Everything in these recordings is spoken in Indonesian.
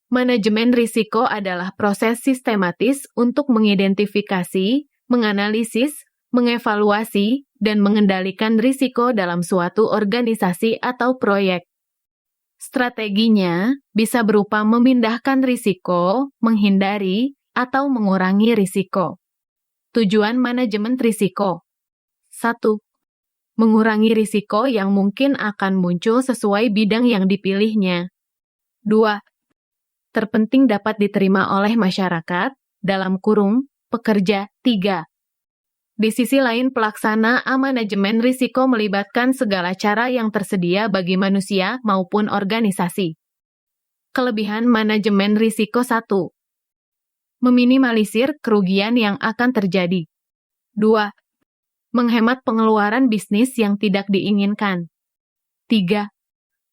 Manajemen risiko adalah proses sistematis untuk mengidentifikasi, menganalisis, mengevaluasi, dan mengendalikan risiko dalam suatu organisasi atau proyek. Strateginya bisa berupa memindahkan risiko, menghindari, atau mengurangi risiko. Tujuan manajemen risiko: 1. Mengurangi risiko yang mungkin akan muncul sesuai bidang yang dipilihnya. 2. Terpenting dapat diterima oleh masyarakat, dalam kurung, pekerja. 3. Di sisi lain, pelaksana manajemen risiko melibatkan segala cara yang tersedia bagi manusia maupun organisasi. Kelebihan manajemen risiko: 1. Meminimalisir kerugian yang akan terjadi. 2. Menghemat pengeluaran bisnis yang tidak diinginkan. 3.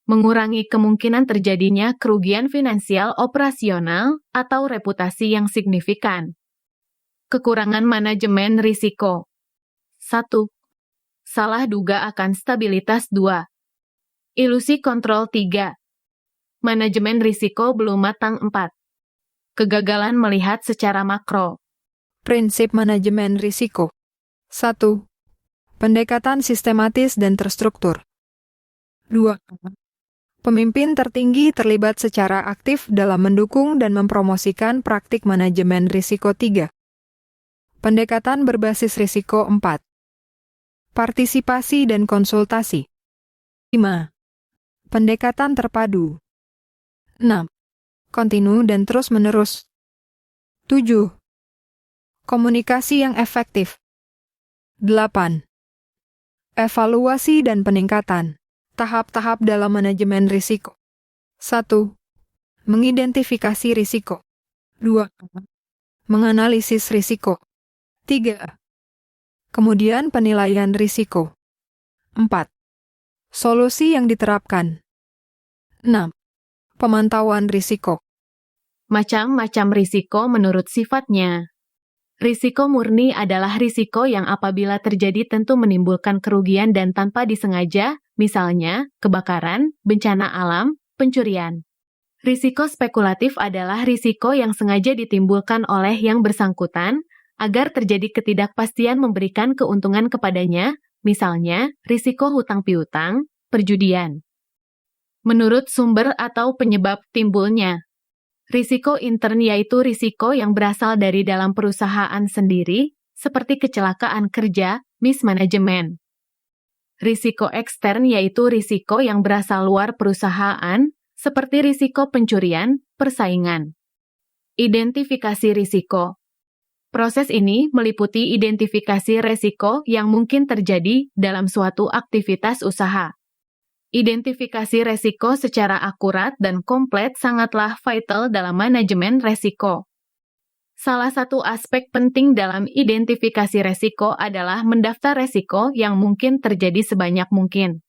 Mengurangi kemungkinan terjadinya kerugian finansial operasional atau reputasi yang signifikan. Kekurangan manajemen risiko: 1. Salah duga akan stabilitas. 2. Ilusi kontrol. 3. Manajemen risiko belum matang. 4. Kegagalan melihat secara makro. Prinsip manajemen risiko. 1. Pendekatan sistematis dan terstruktur. 2. Pemimpin tertinggi terlibat secara aktif dalam mendukung dan mempromosikan praktik manajemen risiko. 3. Pendekatan berbasis risiko. 4. Partisipasi dan konsultasi. 5. Pendekatan terpadu. 6. Kontinu dan terus-menerus. 7. Komunikasi yang efektif. 8. Evaluasi dan peningkatan. Tahap-tahap dalam manajemen risiko. 1. Mengidentifikasi risiko. 2. Menganalisis risiko. 3. Kemudian penilaian risiko. 4. Solusi yang diterapkan. 6. Pemantauan risiko. Macam-macam risiko menurut sifatnya. Risiko murni adalah risiko yang apabila terjadi tentu menimbulkan kerugian dan tanpa disengaja, misalnya kebakaran, bencana alam, pencurian. Risiko spekulatif adalah risiko yang sengaja ditimbulkan oleh yang bersangkutan agar terjadi ketidakpastian memberikan keuntungan kepadanya, misalnya risiko hutang piutang, perjudian. Menurut sumber atau penyebab timbulnya. Risiko intern yaitu risiko yang berasal dari dalam perusahaan sendiri, seperti kecelakaan kerja, mismanagement. Risiko ekstern yaitu risiko yang berasal luar perusahaan, seperti risiko pencurian, persaingan. Identifikasi risiko. Proses ini meliputi identifikasi risiko yang mungkin terjadi dalam suatu aktivitas usaha. Identifikasi resiko secara akurat dan komplit sangatlah vital dalam manajemen resiko. Salah satu aspek penting dalam identifikasi resiko adalah mendaftar resiko yang mungkin terjadi sebanyak mungkin.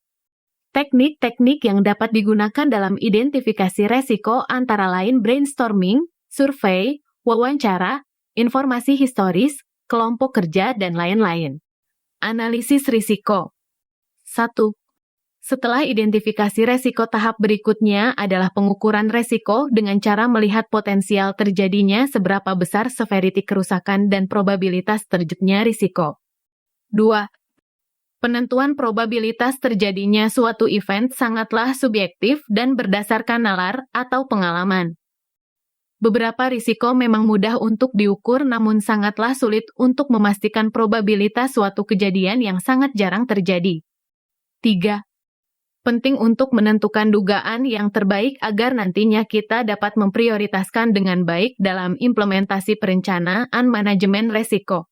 Teknik-teknik yang dapat digunakan dalam identifikasi resiko antara lain brainstorming, survei, wawancara, informasi historis, kelompok kerja, dan lain-lain. Analisis risiko. 1. Setelah identifikasi resiko, tahap berikutnya adalah pengukuran resiko dengan cara melihat potensial terjadinya seberapa besar severity kerusakan dan probabilitas terjadinya risiko. 2. Penentuan probabilitas terjadinya suatu event sangatlah subjektif dan berdasarkan nalar atau pengalaman. Beberapa risiko memang mudah untuk diukur namun sangatlah sulit untuk memastikan probabilitas suatu kejadian yang sangat jarang terjadi. 3. Penting untuk menentukan dugaan yang terbaik agar nantinya kita dapat memprioritaskan dengan baik dalam implementasi perencanaan manajemen resiko.